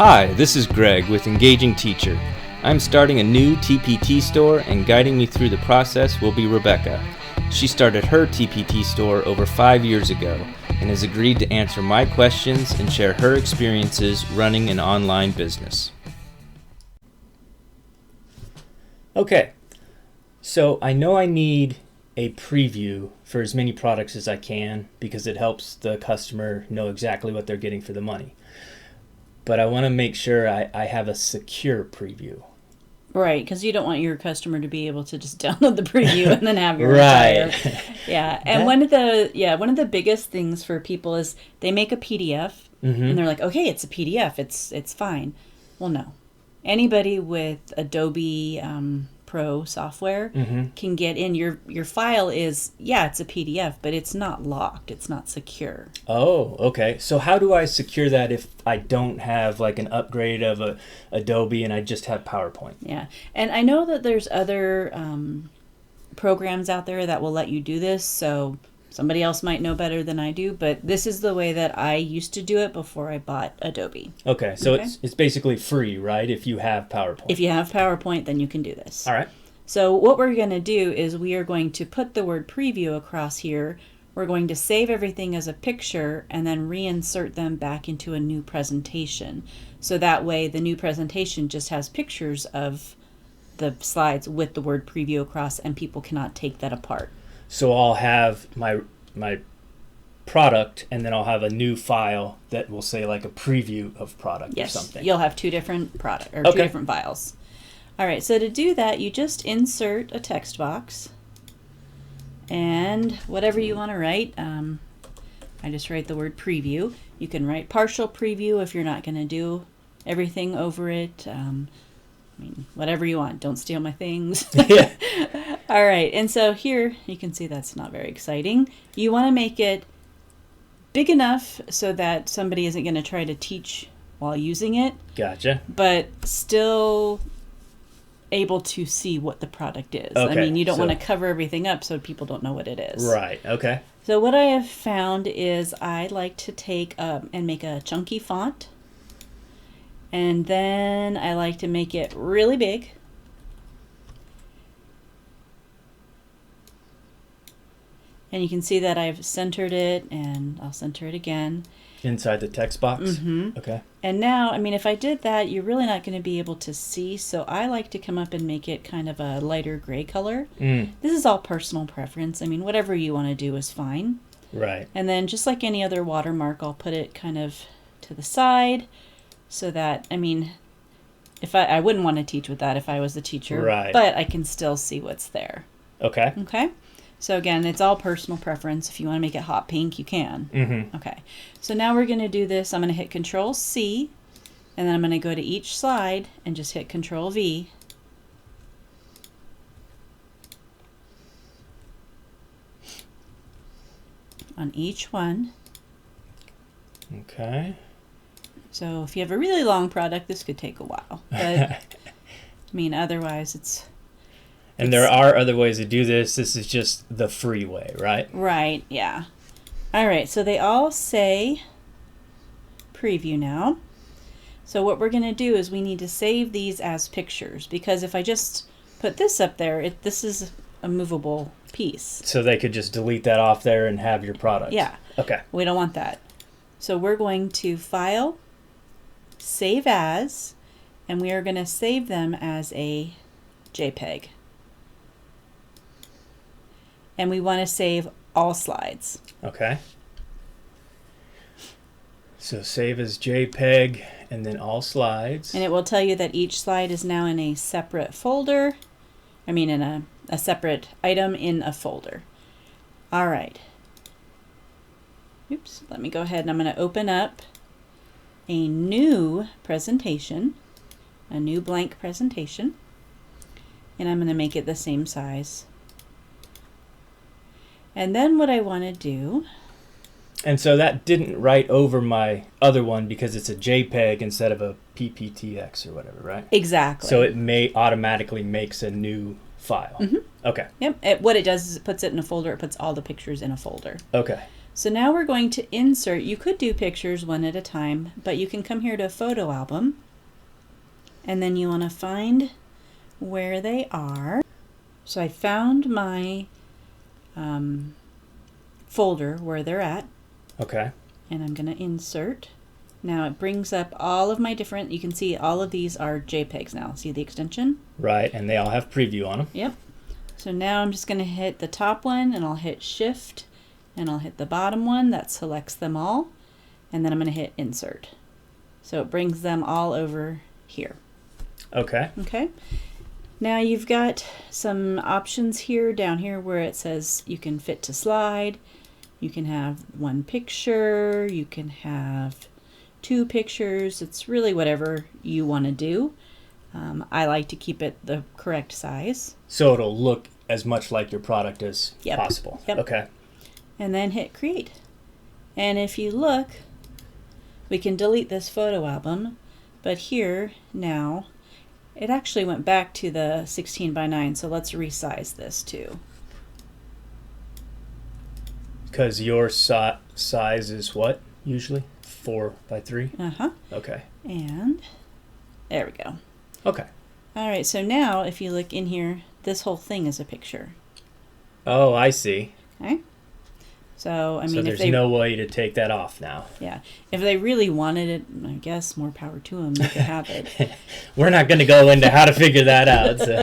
Hi, this is Greg with Engaging Teacher. I'm starting a new TPT store, and guiding me through the process will be Rebecca. She started her TPT store over 5 years ago and has agreed to answer my questions and share her experiences running an online business. Okay, so I know I need a preview for as many products as I can because it helps the customer know exactly what they're getting for the money. But I want to make sure I have a secure preview. Right, because you don't want your customer to be able to just download the preview and then have your right. Yeah, and one of the biggest things for people is they make a PDF and they're like, okay, it's a PDF, it's fine. Well, no, anybody with Adobe Pro software can get in. Your file is, it's a PDF, but it's not locked. It's not secure. Oh, okay. So how do I secure that if I don't have like an upgrade of Adobe and I just have PowerPoint? Yeah, and I know that there's other programs out there that will let you do this, so somebody else might know better than I do, but this is the way that I used to do it before I bought Adobe. Okay, so it's basically free, right, if you have PowerPoint? If you have PowerPoint, then you can do this. All right. So what we're going to do is we are going to put the word preview across here. We're going to save everything as a picture and then reinsert them back into a new presentation. So that way the new presentation just has pictures of the slides with the word preview across, and people cannot take that apart. So I'll have my product, and then I'll have a new file that will say like a preview of product or something. Yes, you'll have two different two different files. All right, so to do that, you just insert a text box and whatever you want to write. I just write the word preview. You can write partial preview if you're not going to do everything over it. Whatever you want. Don't steal my things. Yeah. All right, and so here you can see that's not very exciting. You want to make it big enough so that somebody isn't going to try to teach while using it. Gotcha. But still able to see what the product is. Okay, You don't want to cover everything up so people don't know what it is. Right, okay. So what I have found is I like to take and make a chunky font. And then I like to make it really big. And you can see that I've centered it, and I'll center it again. Inside the text box? Mm-hmm. Okay. And now, if I did that, you're really not going to be able to see, so I like to come up and make it kind of a lighter gray color. This is all personal preference. Whatever you want to do is fine. Right. And then just like any other watermark, I'll put it kind of to the side so that, if I wouldn't want to teach with that if I was the teacher, right, but I can still see what's there. Okay. Okay. So again, it's all personal preference. If you want to make it hot pink, you can. Okay. So now we're going to do this. I'm going to hit Control C, and then I'm going to go to each slide and just hit Control V. On each one. Okay. So if you have a really long product, this could take a while. But otherwise it's... And there are other ways to do this. This is just the free way, right? Right, yeah. All right, so they all say preview now. So what we're going to do is we need to save these as pictures, because if I just put this up there, this is a movable piece. So they could just delete that off there and have your product. Yeah. Okay. We don't want that. So we're going to File, Save As, and we are going to save them as a JPEG. And we want to save all slides. Okay. So save as JPEG and then all slides. And it will tell you that each slide is now in a separate folder. In a separate item in a folder. All right. Oops, let me go ahead and I'm going to open up a new presentation, a new blank presentation, and I'm going to make it the same size. And then what I want to do... And so that didn't write over my other one because it's a JPEG instead of a PPTX or whatever, right? Exactly. So it automatically makes a new file. Okay. Yep. What it does is it puts it in a folder. It puts all the pictures in a folder. Okay. So now we're going to insert. You could do pictures one at a time, but you can come here to photo album, and then you want to find where they are. So I found my folder where they're at. Okay. And I'm going to insert. Now it brings up all of my different, you can see all of these are JPEGs now. See the extension? Right, and they all have preview on them. Yep. So now I'm just going to hit the top one, and I'll hit Shift, and I'll hit the bottom one. That selects them all. And then I'm going to hit Insert. So it brings them all over here. Okay. Okay. Now you've got some options here, down here, where it says you can fit to slide. You can have one picture. You can have 2 pictures. It's really whatever you want to do. I like to keep it the correct size. So it'll look as much like your product as possible. Yep. Okay. And then hit create. And if you look, we can delete this photo album, but here now, it actually went back to the 16 by 9, so let's resize this too. Because your size is what, usually? 4 by 3? Uh-huh. Okay. And there we go. Okay. All right, so now if you look in here, this whole thing is a picture. Oh, I see. Okay. So, I mean, so there's no way to take that off now. Yeah. If they really wanted it, I guess more power to them. They could have it. We're not going to go into how to figure that out. So.